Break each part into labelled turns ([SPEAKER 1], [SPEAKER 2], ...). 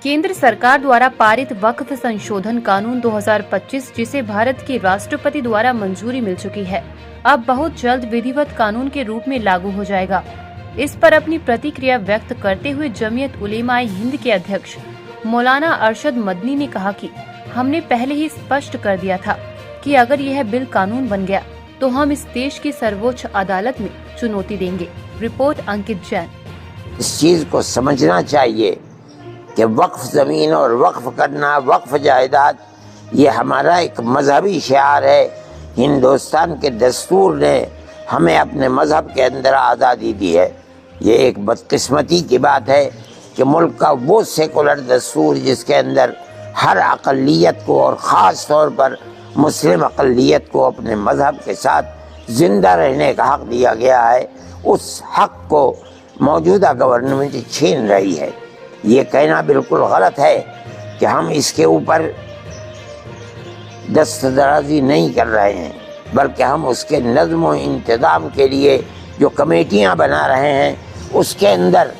[SPEAKER 1] केंद्र सरकार द्वारा पारित वक्फ संशोधन कानून 2025, जिसे भारत के राष्ट्रपति द्वारा मंजूरी मिल चुकी है, अब बहुत जल्द विधिवत कानून के रूप में लागू हो जाएगा। इस पर अपनी प्रतिक्रिया व्यक्त करते हुए जमीयत उलेमाए हिंद के अध्यक्ष मौलाना अरशद मदनी ने कहा कि हमने पहले ही स्पष्ट कर दिया था कि अगर यह बिल कानून बन गया तो हम इस देश की सर्वोच्च अदालत में चुनौती देंगे। रिपोर्ट अंकित जैन।
[SPEAKER 2] इस चीज को समझना चाहिए कि वक्फ ज़मीन और वक्फ करना, वक्फ जायदाद, ये हमारा एक मजहबी शिआर है। हिंदुस्तान के दस्तूर ने हमें अपने मजहब के अंदर आज़ादी दी है। ये एक बदकिस्मती की बात है कि मुल्क का वो सेकुलर दस्तूर जिसके अंदर हर अक़लियत को और ख़ास तौर पर मुस्लिम अक़लियत को अपने मजहब के साथ ज़िंदा रहने का हक़ दिया गया है, उस हक़ को मौजूदा गवर्नमेंट छीन रही है। ये कहना बिल्कुल गलत है कि हम इसके ऊपर दस्तदराजी नहीं कर रहे हैं, बल्कि हम उसके नज़्म व इंतज़ाम के लिए जो कमेटियां बना रहे हैं उसके अंदर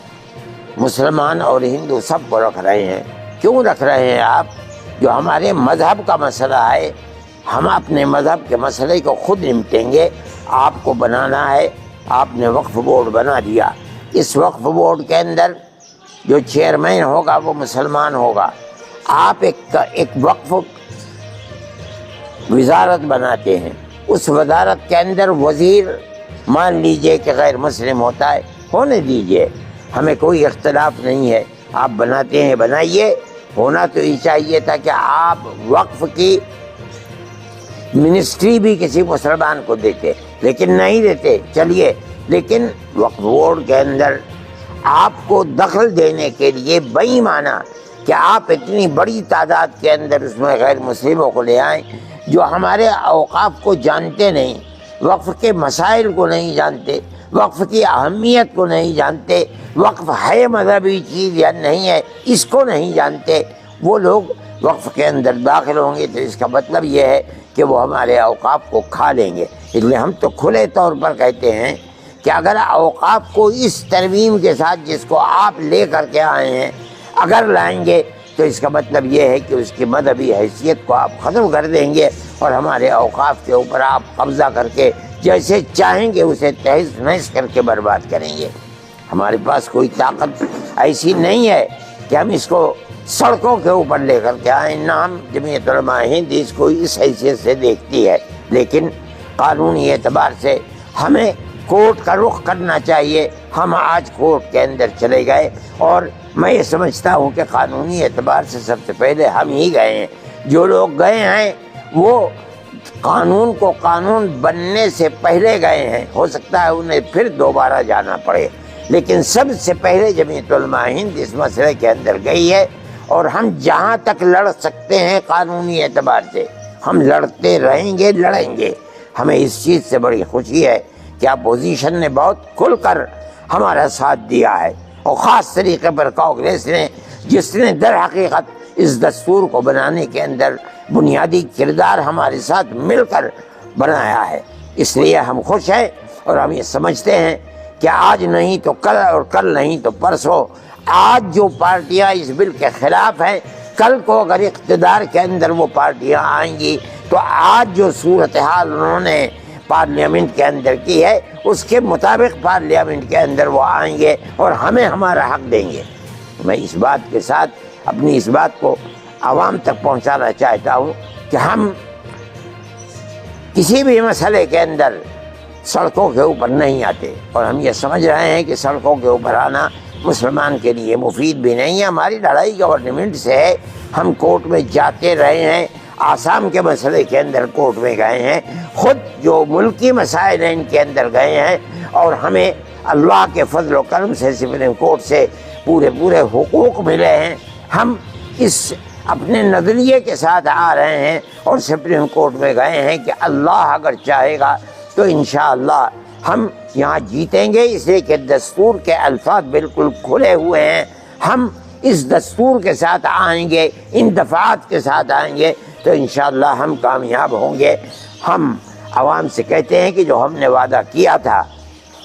[SPEAKER 2] मुसलमान और हिंदू सब को रख रहे हैं। क्यों रख रहे हैं आप? जो हमारे मज़हब का मसला है, हम अपने मज़हब के मसले को खुद निपटेंगे। आपको बनाना है, आपने वक्फ बोर्ड बना दिया। इस वक्फ बोर्ड के अंदर जो चेयरमैन होगा वो मुसलमान होगा। आप एक वक्फ वजारत बनाते हैं, उस वजारत के अंदर वजीर मान लीजिए कि गैर मुस्लिम होता है, होने दीजिए, हमें कोई इख्तलाफ नहीं है। आप बनाते हैं, बनाइए। होना तो ये चाहिए था कि आप वक्फ की मिनिस्ट्री भी किसी मुसलमान को देते, लेकिन नहीं देते। चलिए, लेकिन वक्फ बोर्ड के अंदर आपको दखल देने के लिए बेईमाना कि आप इतनी बड़ी तादाद के अंदर उसमें गैर मुस्लिमों को ले आएँ जो हमारे औकाफ को जानते नहीं, वक्फ के मसाइल को नहीं जानते, वक्फ की अहमियत को नहीं जानते, वक्फ है मजहबी चीज़ या नहीं है इसको नहीं जानते। वो लोग वक्फ के अंदर दाखिल होंगे तो इसका मतलब ये है कि वो हमारे औकाफ को खा लेंगे। इसलिए हम तो खुले तौर पर कहते हैं कि अगर औकाफ को इस तरमीम के साथ जिसको आप ले करके आए हैं अगर लाएंगे तो इसका मतलब ये है कि उसकी मजहबी हैसियत को आप ख़त्म कर देंगे और हमारे औकाफ के ऊपर आप कब्ज़ा करके जैसे चाहेंगे उसे तहस नहस करके बर्बाद करेंगे। हमारे पास कोई ताकत ऐसी नहीं है कि हम इसको सड़कों के ऊपर लेकर के आए ना। हम जमीयत उलमाए हिंद इसको इस हैसियत से देखती है, लेकिन कानूनी एतबार से हमें कोर्ट का रुख करना चाहिए। हम आज कोर्ट के अंदर चले गए और मैं ये समझता हूँ कि कानूनी एतबार से सबसे पहले हम ही गए हैं। जो लोग गए हैं वो कानून को कानून बनने से पहले गए हैं। हो सकता है उन्हें फिर दोबारा जाना पड़े, लेकिन सबसे पहले जमीयत उलमाए हिंद इस मसले के अंदर गई है और हम जहाँ तक लड़ सकते हैं कानूनी एतबार से हम लड़ते रहेंगे, लड़ेंगे। हमें इस चीज़ से बड़ी खुशी है कि अपोजिशन ने बहुत खुलकर हमारा साथ दिया है और ख़ास तरीके पर कांग्रेस ने, जिसने दर हकीकत इस दस्तूर को बनाने के अंदर बुनियादी किरदार हमारे साथ मिलकर बनाया है। इसलिए हम खुश हैं और हम ये समझते हैं कि आज नहीं तो कल और कल नहीं तो परसों, आज जो पार्टियां इस बिल के खिलाफ हैं, कल को अगर इक़्तिदार के अंदर वो पार्टियां आएंगी तो आज जो सूरत हाल उन्होंने पार्लियामेंट के अंदर की है उसके मुताबिक पार्लियामेंट के अंदर वो आएंगे और हमें हमारा हक देंगे। मैं इस बात के साथ अपनी इस बात को आवाम तक पहुंचाना चाहता हूं कि हम किसी भी मसले के अंदर सड़कों के ऊपर नहीं आते और हम ये समझ रहे हैं कि सड़कों के ऊपर आना मुसलमान के लिए मुफीद भी नहीं है। हमारी लड़ाई गवर्नमेंट से है। हम कोर्ट में जाते रहे हैं, आसाम के मसले के अंदर कोर्ट में गए हैं, खुद जो मुल्की मसाइल हैं इनके अंदर गए हैं और हमें अल्लाह के फजल व करम से सुप्रीम कोर्ट से पूरे हुकूक मिले हैं। हम इस अपने नज़रिए के साथ आ रहे हैं और सुप्रीम कोर्ट में गए हैं कि अल्लाह अगर चाहेगा तो इंशाअल्लाह हम यहाँ जीतेंगे। इसलिए कि दस्तूर के अल्फाज बिल्कुल खुले हुए हैं। हम इस दस्तूर के साथ आएंगे, इन दफ़ात के साथ आएंगे तो इंशाअल्लाह हम कामयाब होंगे। हम आवाम से कहते हैं कि जो हमने वादा किया था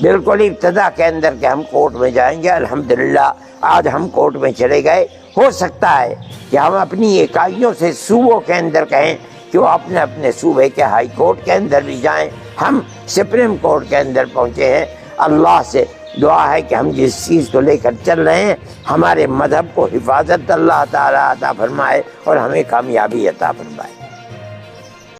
[SPEAKER 2] بالکل ابتدا کے اندر کہ ہم کورٹ میں جائیں گے، الحمدللہ آج ہم کورٹ میں چلے گئے۔ ہو سکتا ہے کہ ہم اپنی اکائیوں سے صوبوں کے اندر کہیں کہ وہ اپنے اپنے صوبے کے ہائی کورٹ کے اندر بھی جائیں، ہم سپریم کورٹ کے اندر پہنچے ہیں۔ اللہ سے دعا ہے کہ ہم جس چیز کو لے کر چل رہے ہیں ہمارے مذہب کو حفاظت اللہ تعالیٰ عطا فرمائے اور ہمیں کامیابی عطا فرمائے۔